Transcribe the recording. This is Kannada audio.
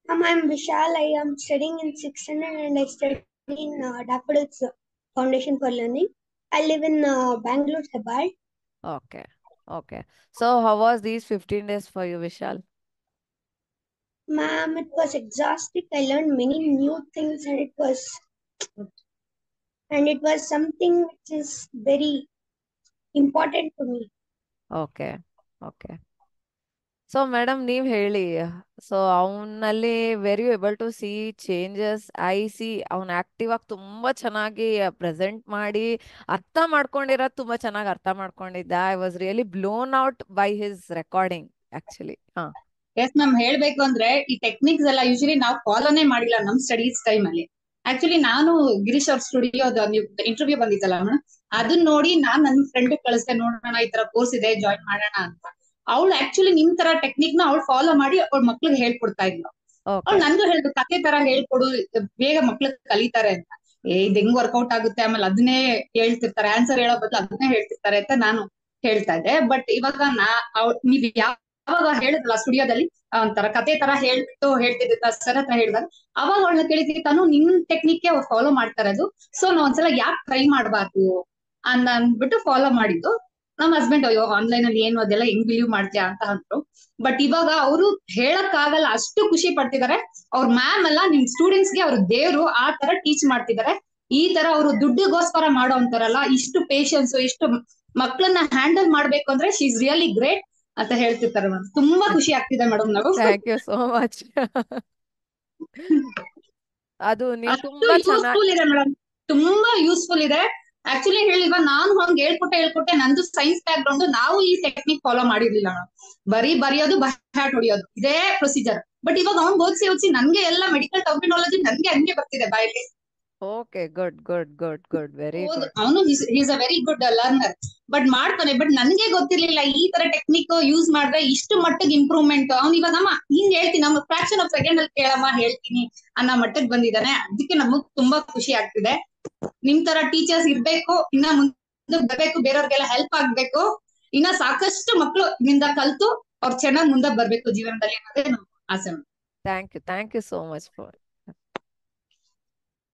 I'm Vishal. I am studying in 6th standard and I study in Daffodils Foundation for Learning. I live in Bangalore, Hebbar. Okay. Okay. So how was these 15 days for you, Vishal? Ma'am, it was exhausting. I learned many new things and it was something which is very important to me. Okay. Okay. So madam ನೀವ್ ಹೇಳಿ ಸೊ ಅವನಲ್ಲಿ very able to see changes I see ಅವ್ನ ಆಕ್ಟಿವ್ ಆಗಿ ತುಂಬಾ ಚೆನ್ನಾಗಿ ಪ್ರೆಸೆಂಟ್ ಮಾಡಿ ಅರ್ಥ ಮಾಡ್ಕೊಂಡಿರೋದು ತುಂಬಾ ಚೆನ್ನಾಗಿ ಅರ್ಥ ಮಾಡ್ಕೊಂಡಿದ್ದ I was really blown out by his recording actually ಹಾ ಎಸ್ ಮ್ಯಾಮ್ ಹೇಳ್ಬೇಕು ಅಂದ್ರೆ ಈ ಟೆಕ್ನಿಕ್ಸ್ ಎಲ್ಲ ಯೂಶಲಿ ನಾವು ಫಾಲೋನೇ ಮಾಡಿಲ್ಲ ನಮ್ ಸ್ಟಡೀಸ್ ಟೈಮ್ ಅಲ್ಲಿ. ಆಕ್ಚುಲಿ ನಾನು ಗಿರೀಶ್ ಅವ್ರ ಸ್ಟುಡಿಯೋದ ನೀವು ಇಂಟರ್ವ್ಯೂ ಬಂದಿದ್ದಲ್ಲ ಮೇಡಮ್, ಅದನ್ನ ನೋಡಿ ನಾನ್ ನನ್ ಫ್ರೆಂಡ್ ಕಳಿಸ್ದೆ, ನೋಡೋಣ ಈ ತರ ಕೋರ್ಸ್ ಇದೆ ಜಾಯಿನ್ ಮಾಡೋಣ ಅಂತ. ಅವಳು ಆಕ್ಚುಲಿ ನಿಮ್ ತರ ಟೆಕ್ನಿಕ್ ನ ಅವಳು ಫಾಲೋ ಮಾಡಿ ಅವ್ಳ ಮಕ್ಳಿಗೆ ಹೇಳ್ಕೊಡ್ತಾ ಇದ್ಲು. ಅವ್ಳು ಓಕೆ ನನ್ಗೂ ಹೇಳ್ದು ಕತೆ ತರ ಹೇಳ್ಕೊಡು, ಬೇಗ ಮಕ್ಳು ಕಲಿತಾರೆ ಅಂತ. ಇದ್ ಹೆಂಗ್ ವರ್ಕೌಟ್ ಆಗುತ್ತೆ, ಆಮೇಲೆ ಅದನ್ನೇ ಹೇಳ್ತಿರ್ತಾರೆ, ಆನ್ಸರ್ ಹೇಳೋ ಬದಲು ಅದನ್ನೇ ಹೇಳ್ತಿರ್ತಾರೆ ಅಂತ ನಾನು ಹೇಳ್ತಾ ಇದ್ದೆ. ಬಟ್ ಇವಾಗ ನೀವ್ ಯಾವಾಗ ಹೇಳಿದ್ರಲ್ಲ ಸ್ಟುಡಿಯೋದಲ್ಲಿ ಒಂಥರ ಕತೆ ತರ ಹೇಳ್ಬಿಟ್ಟು ಹೇಳ್ತಿದ್ದ ಸರ್ ಹತ್ರ ಹೇಳಿದಾಗ, ಅವಾಗ ಅವಳನ್ನ ಕೇಳಿದ್ವಿ, ತಾನು ನಿಮ್ ಟೆಕ್ನಿಕ್ ಅವ್ರು ಫಾಲೋ ಮಾಡ್ತಾ ಇರೋದು, ಸೊ ನಾವ್ ಒಂದ್ಸಲ ಯಾಕೆ ಟ್ರೈ ಮಾಡ್ಬಾರ್ದು ಅಂದ್ಬಿಟ್ಟು ಫಾಲೋ ಮಾಡಿದ್ದು. ನಮ್ ಹಸ್ಬೆಂಡ್ ಅಯ್ಯೋ ಆನ್ಲೈನ್ ಅಲ್ಲಿ ಏನು ಅದೆಲ್ಲ ಹೆಂಗ್ ಬಿಲೀವ್ ಮಾಡ್ತೀಯಾ ಅಂತ ಅಂದ್ರು. ಬಟ್ ಇವಾಗ ಅವರು ಹೇಳಕ್ ಆಗಲ್ಲ, ಅಷ್ಟು ಖುಷಿ ಪಡ್ತಿದ್ದಾರೆ. ಅವ್ರ ಮ್ಯಾಮ್ ಎಲ್ಲ ನಿಮ್ ಸ್ಟೂಡೆಂಟ್ಸ್ ಗೆ ಅವ್ರ ದೇವ್ರು, ಆ ತರ ಟೀಚ್ ಮಾಡ್ತಿದ್ದಾರೆ. ಈ ತರ ಅವರು ದುಡ್ಡುಗೋಸ್ಕರ ಮಾಡೋ ಅಂತಾರಲ್ಲ, ಇಷ್ಟು ಪೇಶನ್ಸ್, ಇಷ್ಟು ಮಕ್ಕಳನ್ನ ಹ್ಯಾಂಡಲ್ ಮಾಡ್ಬೇಕು ಅಂದ್ರೆ ಶಿ ಇಸ್ ರಿಯಲಿ ಗ್ರೇಟ್ ಅಂತ ಹೇಳ್ತಿರ್ತಾರೆ ಮೇಡಮ್. ತುಂಬಾ ಖುಷಿ ಆಗ್ತಿದೆ ಮೇಡಮ್ ನಾವು. ಥ್ಯಾಂಕ್ ಯು ಸೋ ಮಚ್ ಅದು ನೀವು ಅಷ್ಟು ತುಂಬಾ ಚೆನ್ನಾಗಿ ಯೂಸ್ಫುಲ್ ಇದೆ ಮೇಡಮ್, ತುಂಬಾ ಯೂಸ್ಫುಲ್ ಇದೆ. ಆಕ್ಚುಲಿ ಹೇಳಿಲ್ವಾ, ನಾನು ಹಂಗ್ ಹೇಳ್ಕೊಟ್ಟೆ ನಂದು ಸೈನ್ಸ್ ಬ್ಯಾಕ್ ಗ್ರೌಂಡ್, ನಾವು ಈ ಟೆಕ್ನಿಕ್ ಫಾಲೋ ಮಾಡಿರ್ಲಿಲ್ಲ ನಾವು. ಬರೀ ಬರೆಯೋದು ಬಹ್ಯಾಟ್ ಹೊಡಿಯೋದು ಇದೇ ಪ್ರೊಸೀಜರ್. ಬಟ್ ಇವಾಗ ಅವ್ನ್ ಓದಿಸಿ ನನ್ಗೆ ಎಲ್ಲ ಮೆಡಿಕಲ್ ಟರ್ಮಿನಾಲಜಿ ನನ್ಗೆ ಹಂಗೆ ಬರ್ತಿದೆ ಬಾಯಲ್ಲಿ. Okay good good good good very good ಅವನು is a very good learner, but ಮಾಡ್ತಾನೆ. ಬಟ್ ನನ್ಗೆ ಗೊತ್ತಿರ್ಲಿಲ್ಲ ಈ ತರ ಟೆಕ್ನಿಕ್ ಯೂಸ್ ಮಾಡಿದ್ರೆ ಇಷ್ಟು ಮಟ್ಟಿಗೆ ಇಂಪ್ರೂವ್ಮೆಂಟ್. ಅವ್ನು ಇವಾಗ ಅಮ್ಮ ಹಿಂಗ್ ಹೇಳ್ತೀನಿ, ನಮ್ಮ ಫ್ರಾಕ್ಷನ್ ಆಫ್ ಸೆಕೆಂಡ್ ಅಲ್ಲಿ ಕೇಳಮ್ಮ ಹೇಳ್ತೀನಿ ಅನ್ನೋ ಮಟ್ಟಕ್ಕೆ ಬಂದಿದ್ದಾನೆ. ಅದಕ್ಕೆ ನಮಗ್ ತುಂಬಾ ಖುಷಿ ಆಗ್ತಿದೆ. ನಿಮ್ ತರ ಟೀಚರ್ಸ್ ಇರ್ಬೇಕು, ಇನ್ನ ಮುಂದೆ ಬರ್ಬೇಕು, ಬೇರೆಯವ್ರಿಗೆಲ್ಲ ಹೆಲ್ಪ್ ಆಗ್ಬೇಕು, ಇನ್ನ ಸಾಕಷ್ಟು ಮಕ್ಕಳು ನಿಂದ ಕಲ್ತು ಅವ್ರು ಚೆನ್ನಾಗಿ ಮುಂದೆ ಬರ್ಬೇಕು ಜೀವನದಲ್ಲಿ ಅನ್ನೋದೇ ನಮ್ಮ ಆಸೆ. Thank you so much for